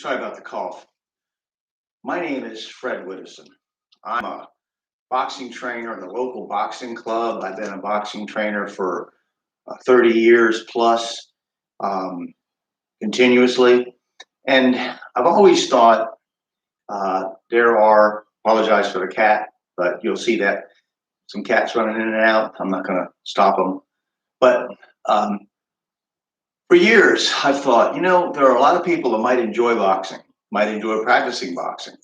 Sorry about the cough. My name is Fred Widdowson. I'm a boxing trainer in a local boxing club. I've been a boxing trainer for 30 years plus, um, continuously. And I've always thought apologize for the cat, but you'll see that some cats running in and out. I'm not going to stop them. But um, for years, I've thought, there are a lot of people that might enjoy boxing, might enjoy practicing boxing,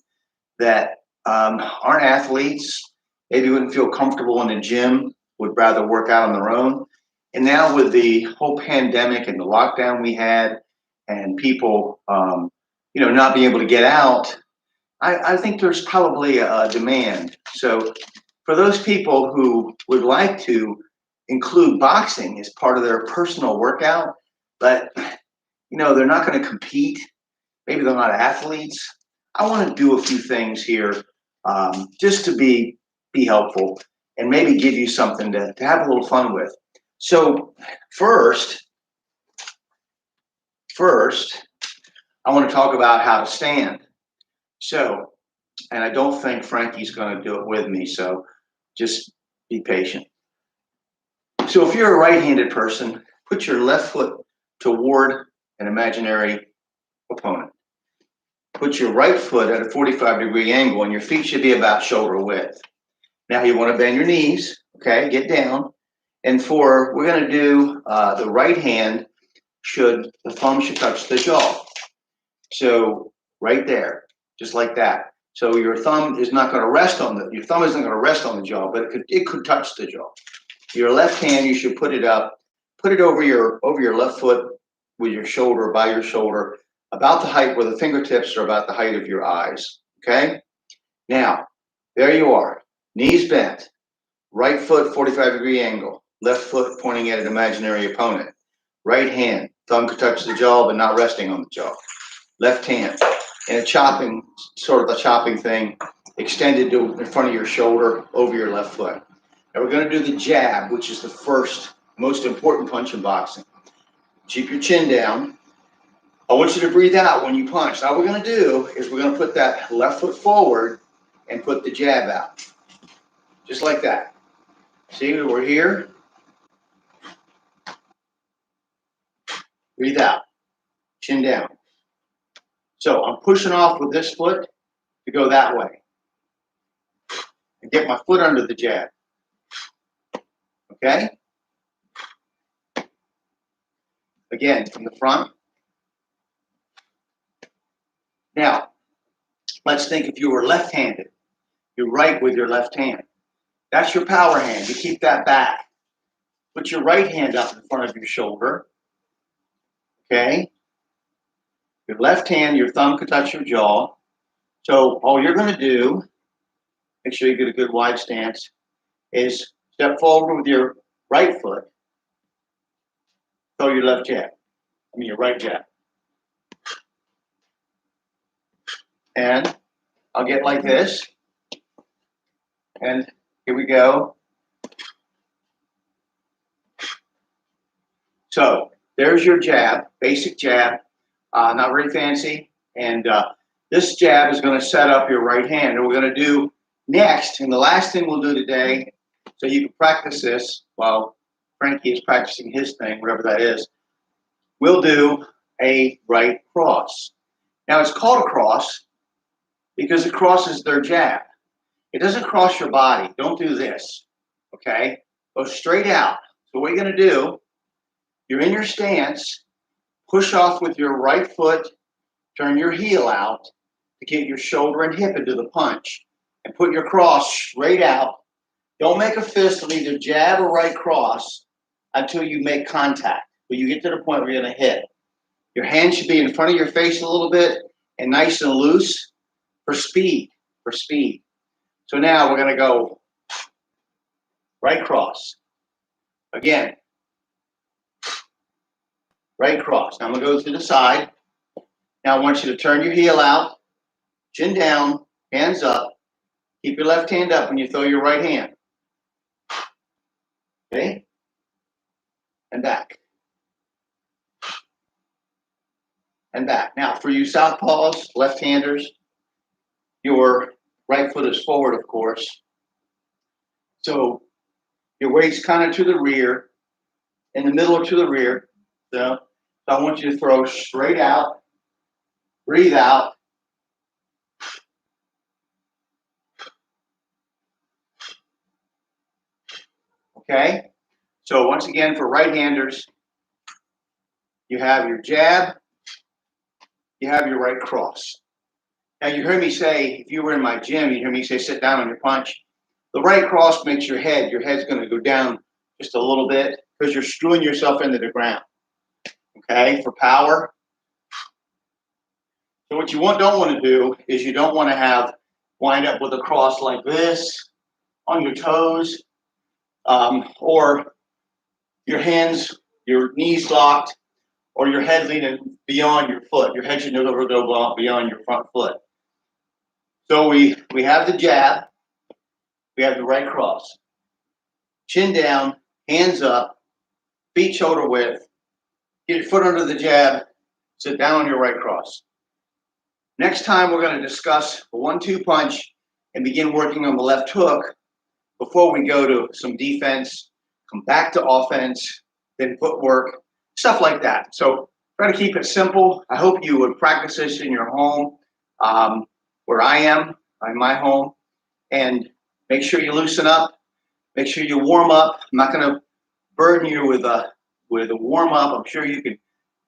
that aren't athletes, maybe wouldn't feel comfortable in the gym, would rather work out on their own. And now with the whole pandemic and the lockdown we had, and people, not being able to get out, I think there's probably a demand. So for those people who would like to include boxing as part of their personal workout, but they're not going to compete, maybe they're not athletes, I want to do a few things here, just to be helpful and maybe give you something to have a little fun with. So first, I want to talk about how to stand. So, and I don't think Frankie's going to do it with me, so just be patient. So if you're a right-handed person, put your left foot toward an imaginary opponent. Put your right foot at a 45-degree angle, and your feet should be about shoulder width. Now you want to bend your knees, okay? Get down. And we're going to do the right hand, the thumb should touch the jaw. So right there, just like that. So your thumb is not going to rest on your thumb isn't going to rest on the jaw, but it could touch the jaw. Your left hand, you should put it up, put it over your left foot with your shoulder, by your shoulder, about the height where the fingertips are about the height of your eyes. Okay? Now, there you are. Knees bent. Right foot, 45-degree angle. Left foot pointing at an imaginary opponent. Right hand, thumb could touch the jaw, but not resting on the jaw. Left hand, in a chopping, sort of a chopping thing, extended to in front of your shoulder, over your left foot. Now we're going to do the jab, which is the first, most important punch in boxing. Keep your chin down. I want you to breathe out when you punch. Now what we're going to do is we're going to put that left foot forward and put the jab out. Just like that. See, we're here. Breathe out. Chin down. So I'm pushing off with this foot to go that way. And get my foot under the jab. Okay? Again, from the front. Now, let's think if you were left-handed. You're right with your left hand. That's your power hand. You keep that back. Put your right hand up in front of your shoulder. Okay? Your left hand, your thumb could touch your jaw. So all you're going to do, make sure you get a good wide stance, is step forward with your right foot. Throw your your right jab. And I'll get like this. And here we go. So there's your jab, basic jab, not very fancy. And this jab is going to set up your right hand. And we're going to do next, and the last thing we'll do today, so you can practice this while Frankie is practicing his thing, whatever that is, we'll do a right cross. Now it's called a cross because it crosses their jab. It doesn't cross your body. Don't do this, okay? Go straight out. So what you're going to do, you're in your stance, push off with your right foot, turn your heel out to get your shoulder and hip into the punch, and put your cross straight out. Don't make a fist of either jab or right cross until you make contact. When you get to the point where you're going to hit. Your hand should be in front of your face a little bit and nice and loose for speed. So now we're going to go right cross. Again. Right cross. Now I'm going to go to the side. Now I want you to turn your heel out, chin down, hands up. Keep your left hand up when you throw your right hand. Okay? And back. and back. Now, for you southpaws, left-handers, your right foot is forward, of course. So your weight's kind of to the rear, in the middle or to the rear. So I want you to throw straight out, breathe out. Okay? So once again, for right-handers, you have your jab, you have your right cross. Now, you heard me say, if you were in my gym, you hear me say, sit down on your punch. The right cross makes your head's going to go down just a little bit because you're screwing yourself into the ground. Okay, for power. So what you don't want to do is you don't want to wind up with a cross like this on your toes, or your hands, your knees locked, or your head leaning beyond your foot. Your head should never go beyond your front foot. So we have the jab, we have the right cross. Chin down, hands up, feet shoulder width, get your foot under the jab, sit down on your right cross. Next time we're going to discuss the 1-2 punch and begin working on the left hook before we go to some defense, come back to offense, then footwork, stuff like that. So try to keep it simple. I hope you would practice this in your home, where I am, in my home, and make sure you loosen up. Make sure you warm up. I'm not going to burden you with a warm up. I'm sure you can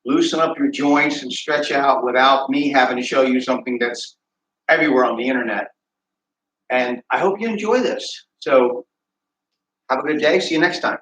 loosen up your joints and stretch out without me having to show you something that's everywhere on the internet. And I hope you enjoy this. So have a good day. See you next time.